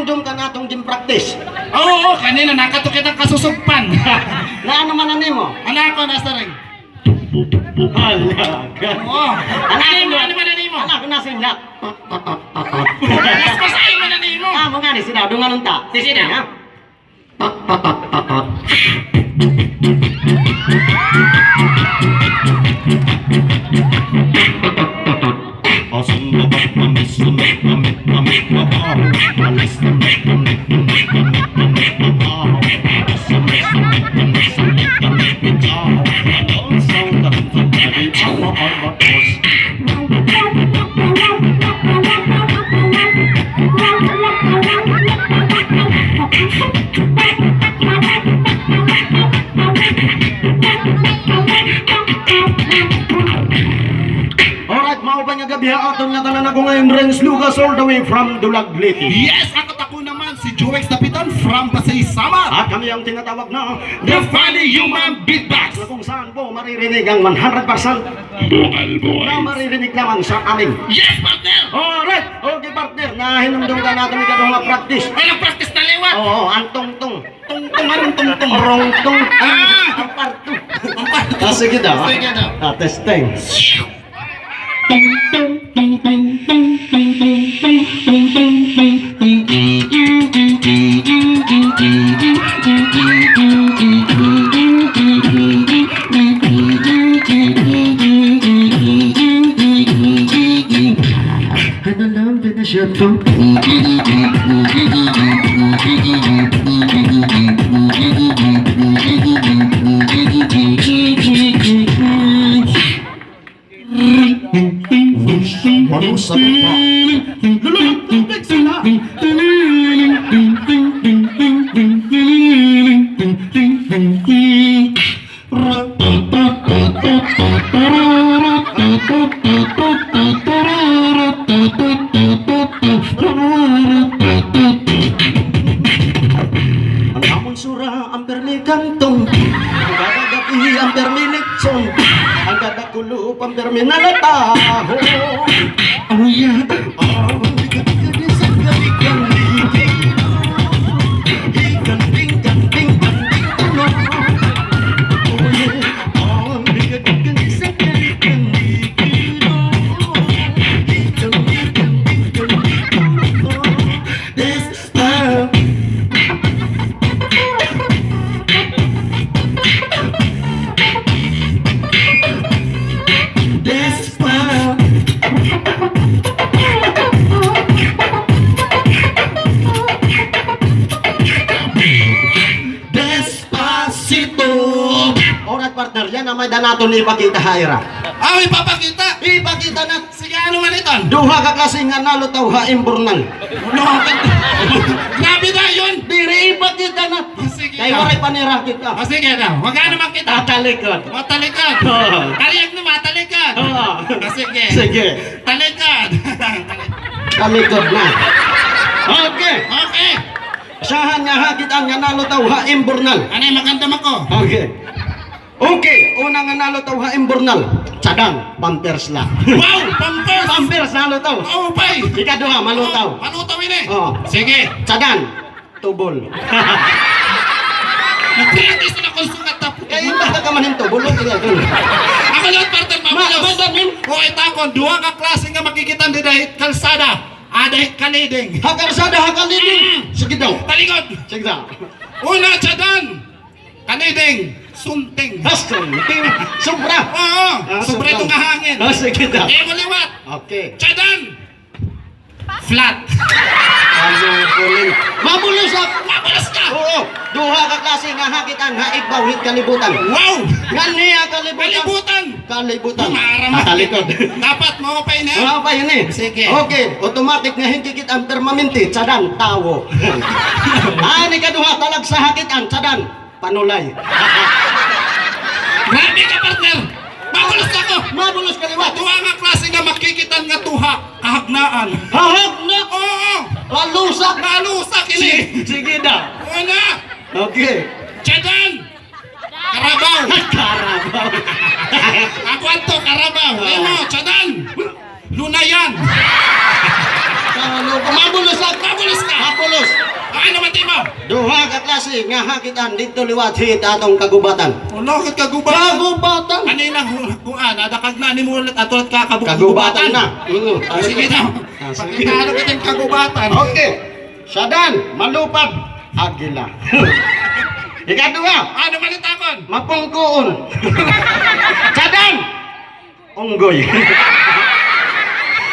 hinumdum ka na itong gym practice. Oo, kanina nakatukit ang kasusugpan. Na ano man na nimo? Anak ko, nasa rin. Halaga. Oo. Ano man na nimo? Anak ko nasa inyak. Mas masahin mo na nimo. Mo nga ni sinaw, dungan unta. Sinaw. Ha? Alright, maupay nga gabi ha. Aton nga tanan ako ngayon, Renz Lucas, all the way from Dulag, Leyte. Yes, ako naman si Joex Dapitan from Pasay Samar. At kami ang tinatawag na The Funny Human Beatbox. na kung saan po maririnig ang 100% Bukal boy. na maririnig lamang sa amin. Yes, partner. Alright, okay partner, na hinumdum ka natin ikaw nga practice. Ay, nag-practice na liwat. Oo, ang tong-tong. Tungtung, anong tungtung? Rong-tong. Ah! Ang parto. Ang parto. Sige daw. Sige daw. Testing. Ano lang pinasya to? Walang sabi pa. Lululupig sila. Ang amon sura, ang perlikantong. Ang gadagabi, ang permilitson. Ang gadakulup, ang perminalataho. Oh yeah. Ang bigat-bigat sa galikang-likay. Higanding-ganding-ganding tunog. Oh yeah. Ang bigat-bigat sa galikang-likay. Higanding-ganding-ganding tunog. This is love. This is love. Despacito. Alright partner, yan ang may danaton ni ipakita haira. Ah, ipapakita. Ipakita na Sige, ano man ito? duha ka klaseng nga nalutaw ha imburnal. No, grabe na yun. Diri ipakita na. Sige Kay na. waray panira kita. Ah, sige na. Huwag ka naman kita. Tatalikod. Matalikod. Oo. Kariyak na matalikod. Oo. Ah, sige. Sige. Talikod. Talikod na. Okay. Okay. Sahan nga hakitan nga nalutaw ha imburnal. Ano yung magandam ako? Okay. Okay, unang nga nalutaw ha imburnal. Tsadang, pampers lang. Wow! Pampers! Pampers nalutaw. Oh, pay! Ikaduha, malutaw. Malutaw ini. Oo. Sige. Tsagan, tubol. Nag-practice na kung sungat na po. Kaya hindi ka man yung tubol. Ako lang, partner, mamulos. Madamin. O itakon, duha ka klase nga makikita din dahil kalsada. Dahil kaliding. Hakarsada, hakaliding. Sige daw. Talikod. Sige daw. Una, tsadan. Kaliding. Sunting. Haston, sobra. Oo. Sobre itong hangin. Sige daw. Eh, maliwat. Okay. Tsadan. Flat. Ano kuling? Mabulusak. Mamulos ka. Oo. Duha ka klase nga hakitan ha igbawhit kalibutan. Wow. Ganiya kalibutan. Kalibutan. Kalibutan. Maramat. Talikod. Dapat mo pa yun eh. Ano pa yun eh? Sige. Okay, automatic nga higikit ang permanente, tsadan, tawo. Ani kaduha talag sa hakitan, tsadan, panulay. Grabe ka, partner. Mamulos ako. Mabulos kaliwat. Tuwa nga klase nga makikitan nga tuha. Kahagnaan. Hahag na! Oo. Lalusak! Nalusak ini. Sige daw. Una. Okay. Tsadan. Karabaw. Karabaw. Ako ato, karabaw. Ano, tsadan. Lunayan. Mabulos ka! Mamulos ka. Mabulos! ano man mo? Duha ka klase nga hakitan dito liwat hit atong kagubatan. Ulo kat kagubatan. Kagubatan. Kanina kuan adakag na ni mo ulit atot ka Kagubatan na. Sige na. Sige. Pakita ano kitang kagubatan. Okay. Sadan, malupad, agila. Ikaduha, Ano man itakon? mapungkuon. Sadan, unggoy.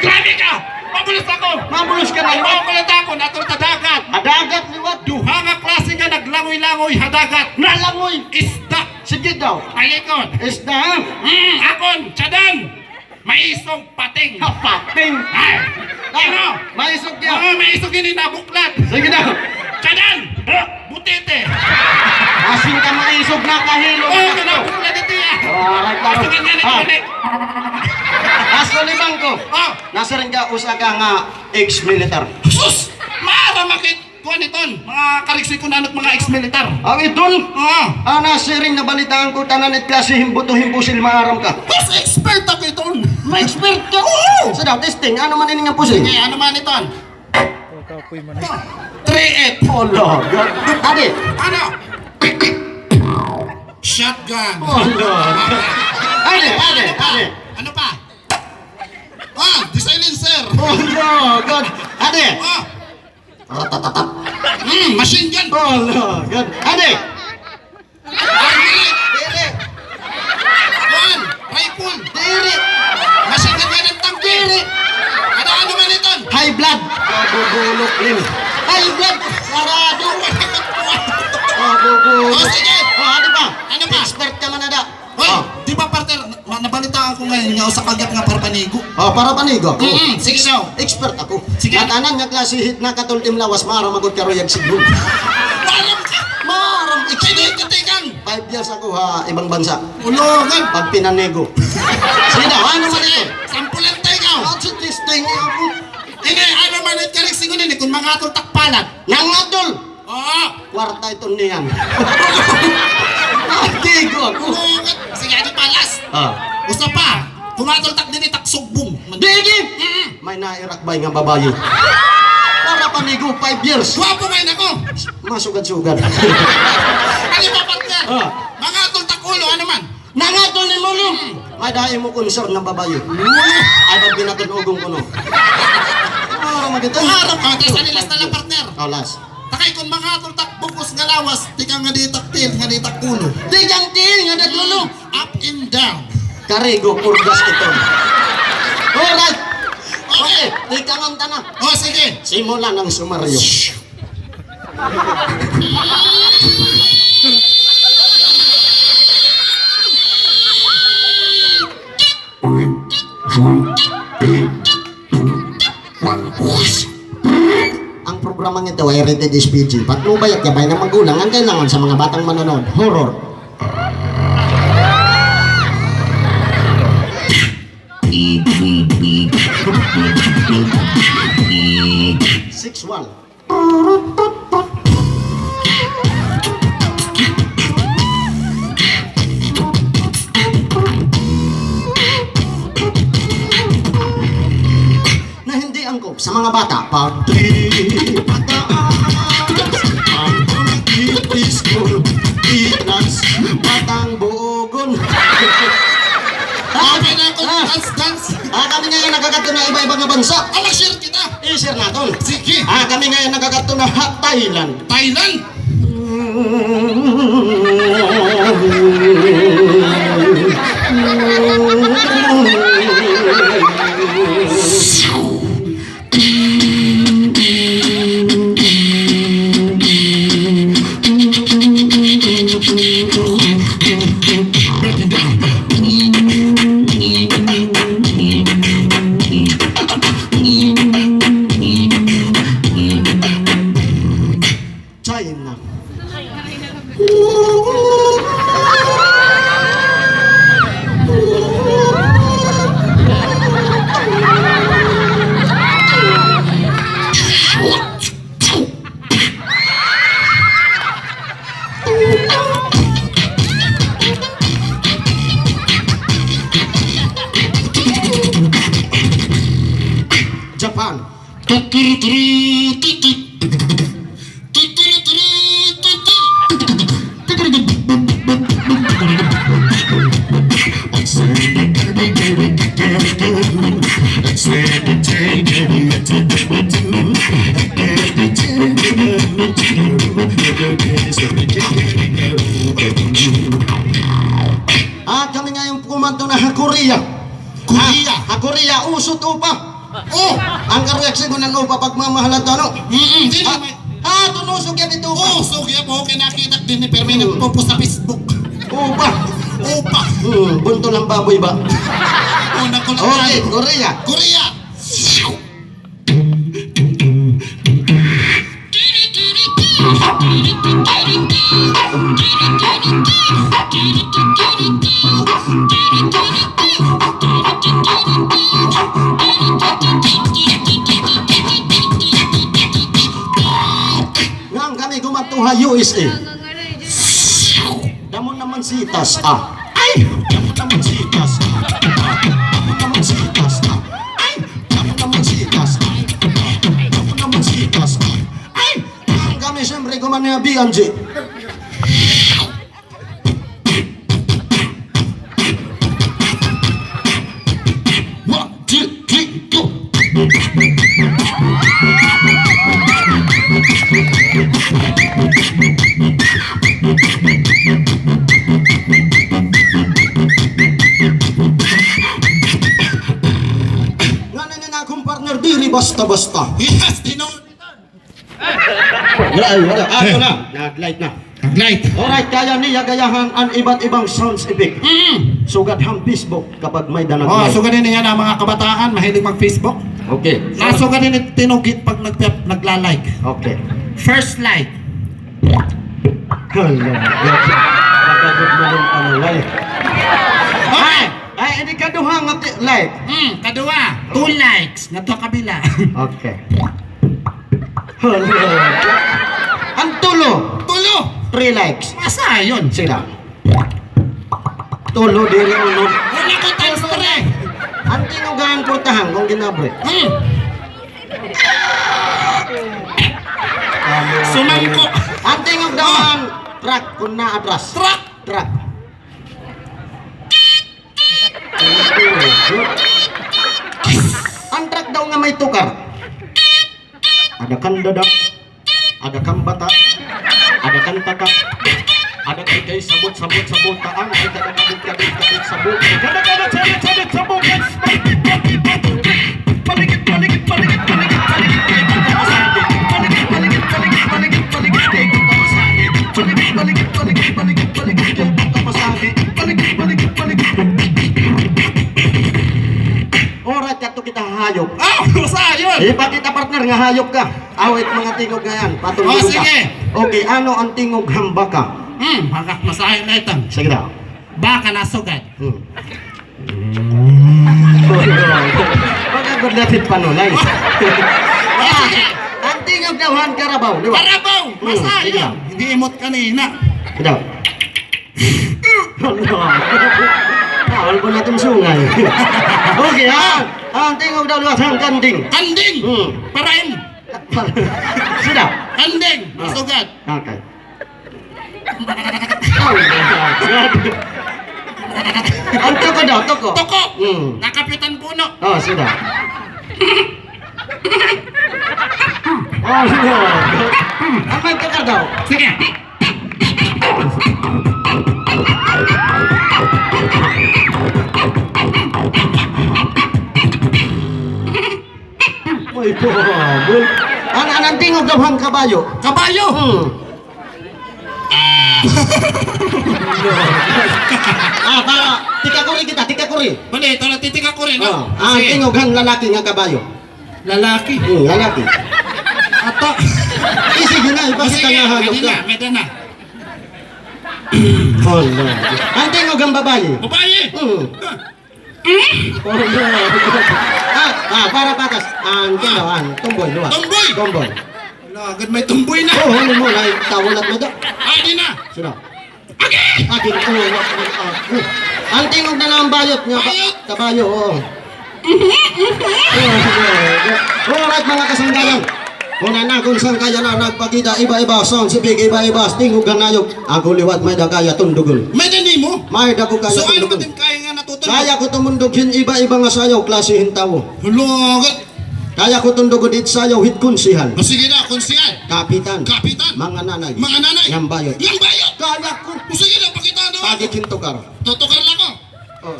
Grabe ka! Mabulis ako! Mabulos ka na liwat. Mabulis ako atot sa dagat. Adagat liwat. Duha nga klase nga naglangoy-langoy hadagat. Nalangoy. Isda. Sige daw. Ayikon. Isda. Akon, tsadan. Maisog pating. Kapating. Ay! Ano? Maisog niya. Oo, maisog yun nabuklat. Sige daw. Tsadan. Butete. Asin ka maisog na kahilo. Oo, nabuklat ito yan. Alright, laro. Sige nga nito. Aso libang ko. Oh, Nasa rin ka usa ka nga ex-militar. sus! Maara makit. Kuha niton. Mga kaliksi ko nanot mga ex-militar. Ang idol. Oo. Nasa rin nabalitaan ko tanan at klase himbuto himbusil maaram ka. Mas expert ako iton. Ma-expert ka. Oo. Sa daw, testing. Ano man ini nga pusil? Sige, ano man iton? 3-8. Oh, Lord. Adi. Ano? Shotgun. Oh, Lord. Adi. Ano pa? The silencer. Oh, Lord. Adi. Oh, machine gun. Oh, Lord. Adi. Armili. Diri. Rifle. Diri. Machine gun ng tangke. Ano man iton? High blood. Kabubulok rin. High blood. Sarado. Kabubulok. Oh, sige. Adi pa. Ano pa? Expert ka man na da. Hoy, di ba partner, nabalitaan ko ngayon nga sa kagat nga parpanigo. Para panigo ako. Sige daw. Expert ako. Sige. Natanan nga klase hit na katultim lawas maram magod karoyag siguro. Maram ka. Maram Kaya expert. katigang. 5 years ako ha ibang bansa. Ulogan. Pag pinanego. Sige daw, ano man ito? Sampulan tayo ka. What's it this thing? Ako. Hindi, ano man ito karik sigo nini kung mga atol takpalan. Nang adol. Oo. Kwarta ito niyan. Tigo ako. Ulogan. Sige, ano pa last. Usa pa. Kumatol tak din taksugbong. Digi! May nairakbay nga babae. Para panigo 5 years. Guwapo ngayon ako. Masugad-sugad. Ano pa partner? Mga atol takulo, ano man? Nangatol ni Molo. May dahil mo concern ng babae. Ay, ba't ginatunugong ko no? Para magito. Harap ka. Tres anilas na lang partner. Alas. Takay kung mga atol tak bukos nga lawas. Tika nga di taktil, nga di takulo. Tigang til nga natulo. Up and down. Karigo, purgas ito. Alright. Okay. Tigang ang tanah. O sige. Simulan ng sumaryo. Ang programang ito ay rated SPG. Patnubay at gabay ng magulang ang kailangan sa mga batang manonood. Horror. Six one. Na hindi angkop sa mga bata pag di pataas ang itis ko itas batang buogon. Okay na ako. Dance. Kami ngayon nagkakato na iba-ibang nga bansa. Share kita. I-share natin. Sige. Kami ngayon nagkakato na Thailand. Thailand. China. usot upa. Oh, ang kareaksyon ko ng upa pagmamahalan to, ano? Hindi Ah, naman. tunusog yan ito. Oh, so kaya po, kinakita din ni Permi nagpo-post sa Facebook. Upa. Upa. Bunto ng baboy ba? Una ko lang Okay, yan. Korea. Korea. Nang kami gumatuha USA. Damon naman sitas, ah. Ay! Damon naman sitas. Damon naman sitas. Ay! Damon naman sitas. Damon naman sitas. Ay! Nang kami siyempre gumaniha BNG. One, two, three, go! Nga na akong partner diri basta-basta. Yes, tino. Wala. Ito na. Nag-light na. Light. Alright, kaya niya gayahan ang iba't ibang sounds effect. Sugat ang Facebook kapag may danag Oh, light. so ganun yan ang mga kabataan, mahilig mag-Facebook. Okay. Naso ganun yung tinugit pag nagla-like. Okay. First like. Hala. Nagagod mo rin panalay. Okay. Ay, hindi ka duha nga light. Kadua, 2 likes. Nga to kabila. Okay. Hala. Ang tulo. Tulo. 3 likes. Masa yun? Sila. Tulo diri unod. Wala ko times 3. Ang tinugaan portahan kung ginabre. Sumangko. Ang tingog daw ang truck kung naatras. Truck. Truck. Ang truck daw nga may tukar. Ada kan dadak. Ada kan bata. Ada kan takak. Ada kan kay sabot-sabot sa butaan. Ada kan kabit-kabit sabot. Ada kan sabit-sabit sa bukan. Alright, kato kita hayop. Masa yun? Ipakita partner nga hayop ka. Awit mga tingog nga yan. Patulog Oh, ka. sige. Okay, ano ang tingog hamba ka? Hangak masahin na itang. Sige daw. Baka nasugad. Pagkagod natin panulay. Sige. Ang tingog daw han karabaw, di ba? Karabaw. Masa sige. yun? Hindi imot kanina. Sige daw. Bawal ko natin sungay. Okay, ha? Ang tingog daw luwas ang kanding. Kanding. Parain. Sige daw. Kanding. Masugad. Okay. Oh my God. Ang toko daw, toko. Toko. Hmm. Nakapitan puno. Oh, sudah. Oh, sudah. Apa yang toko daw? Sige. May pabul. Ang tingog daw ang kabayo. Kabayo. Para tika-kuri kita, tika-kuri. Bali, ito natitika ko rin. Oh, ang tingog ang lalaki nga kabayo. Lalaki. Lalaki. Ato. Sige na, ipakita nga hayop Medyo ka. na, medyo na. Oh, no. Ang tingog ang babae. Babae. Oh, no. Para patas. Ang tingog, tumboy, luwa. Tumboy. Tumboy. Agad may tumboy na. Oh, ano mo, ay tawalat mo daw. Di na. Sino? Akin ko. Ang tingog na lang ang bayot niya. Bayot? Kabayo, oo. Alright mga kasanggayan. Kung na kung saan kaya na nagpakita iba-iba sound sipig iba-iba tingog ganayog. Ako liwat may da kaya tundugon. May nani mo? May da ko kaya So ano tundugon. matin kaya nga natutunan? Kaya ko tumundugin iba-iba nga sayaw klase hintawo. Hulogad. Kaya ko tundugon it sayaw hit kunsihan. O sige na, konsyal. Kapitan. Kapitan. Mga nanay. Mga nanay. Yang bayot. Yang bayot. Kaya ko. O sige na, pakita na. Pagit hintukar. Tutukar lang ako. Oh.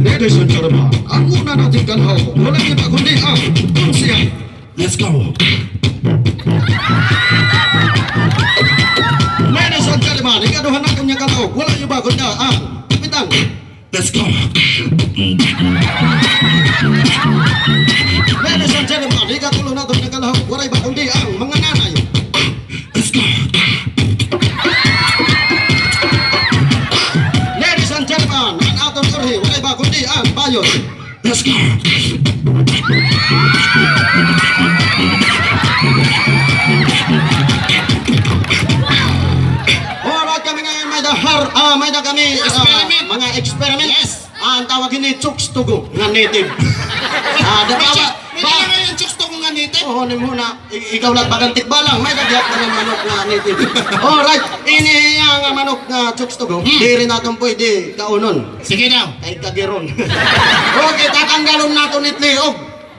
Ladies and gentlemen, ang una nating galaw, walang iba kundi ang Tunsian. Let's go. Ladies and gentlemen, ikaduhan natin yung galaw, walang iba kundi ang Kapitan. Let's go. Ladies and gentlemen, ikatulo natin yung galaw, walang iba kundi ang mga nanay. Let's go. Ladies and gentlemen, ang atong urhi, walang iba kundi ang Bayot. Let's go. Alright, kami ngayon may kami Experiment. mga experiment. Yes. Ang tawagin ni Chooks Tugo nga native. May nga yung chokes to kung nga nito. Oo, ni muna, ikaw lang bagantik balang, may dagyat ka ng manok na native. Alright, ini ang manok na Chooks Tugo. Di rin natin pwede kaunon. Sige daw. Kay kagiron. Okay, tatanggalon nato ni Tliog.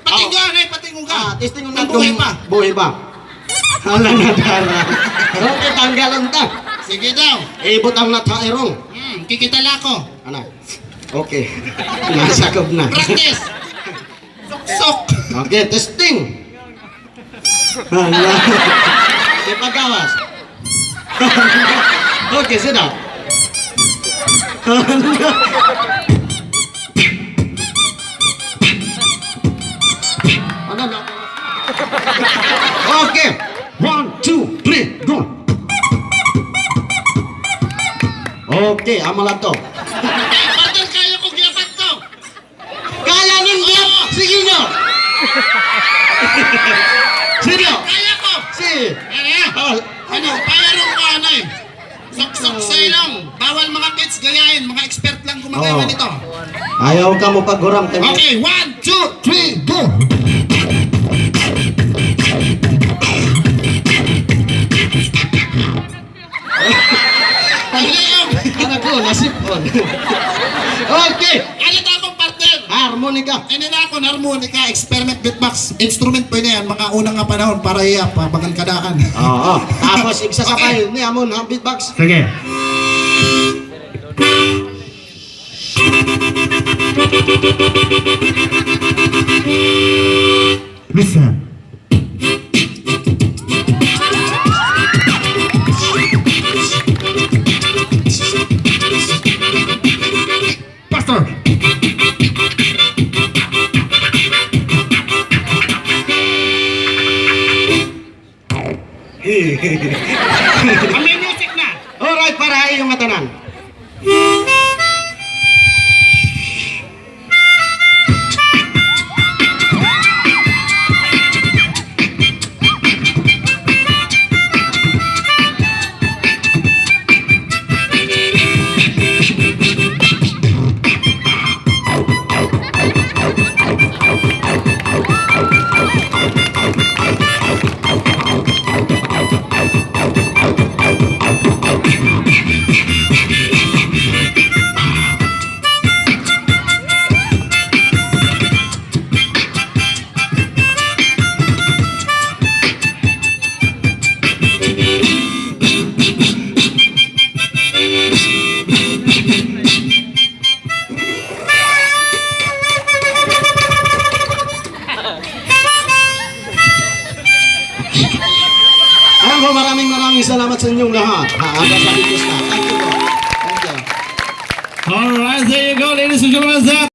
Patinggan eh, patinggan. Testingon Ang nato. buhay pa. Buhay pa. Hala na dara. Okay, tanggalon ta. Sige daw. Ibot ang natairong. Kikitala ko. Ano? Okay. Nasakop na. Practice. Sok. Okay, testing. Hala. Okay, pagkawas. Okay, sit down. Ano na? Okay. 1, 2, 3, go. Okay, amalan to. Partner, kaya ko giyapat to. Kaya ninyo! Sige nyo! Sige! Kaya ko. Si! Ano? Ano? Payarong ko ano eh. Sok-sok sa ilong. Bawal mga kids gayahin. Mga expert lang gumagawa Oo. nito. Ayaw ka mo pagguram tayo. Okay, 1, 2, 3, go! Paglayong! Anak ko, nasipon. Okay! Ano na akong partner? Harmonica. Ano na ako, harmonica, experiment beatbox. Instrument po na yan, mga unang nga panahon para iya, pagkadaan. Oo. Tapos, igsasabay ni Amon ang beatbox. Sige. Listen. Pastor. May music na. Alright, para iyong matanan. Ako, maraming salamat sa inyong lahat. Hanggang sa video na. Thank you po. Thank you. Alright, there you go, ladies and gentlemen.